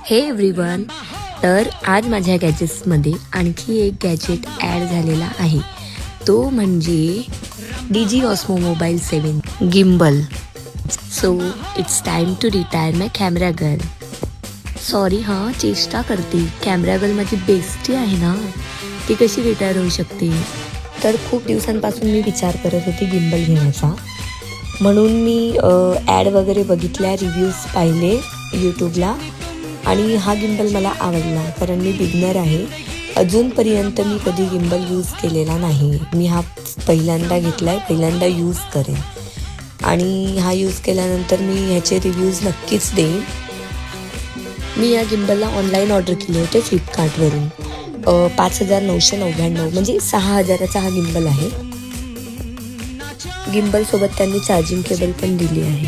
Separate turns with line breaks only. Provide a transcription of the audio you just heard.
हे एव्हरीवन, तर आज माझ्या गॅजेट्समध्ये आणखी एक गॅजेट ॲड झालेला आहे. तो म्हणजे DG Osmo Mobile 7 gimbal. So it's time to retire my camera girl. Sorry हां, चेष्टा करते. कॅमेरा गर्ल माझी बेस्टी आहे ना, ती कशी रिटायर होऊ शकते. तर खूप दिवसांपासून मी विचार करत होती गिम्बल घेण्याचा, म्हणून मी ॲड वगैरे बघितल्या, रिव्ह्यूज पाहिले यूट्यूबला आणि हा गिम्बल मला आवडला. कारण मी बिगनर आहे, अजूनपर्यंत मी कधी गिम्बल यूज केलेला नाही. मी हा पहिल्यांदा घेतला आहे, पहिल्यांदा यूज करेन आणि हा यूज केल्यानंतर मी ह्याचे रिव्ह्यूज नक्कीच देईन. मी या गिम्बलला ऑनलाईन ऑर्डर केले होते फ्लिपकार्टवरून. 5,999 म्हणजे 6,000चा हा गिम्बल आहे. गिम्बलसोबत त्यांनी चार्जिंग केबल पण दिली आहे.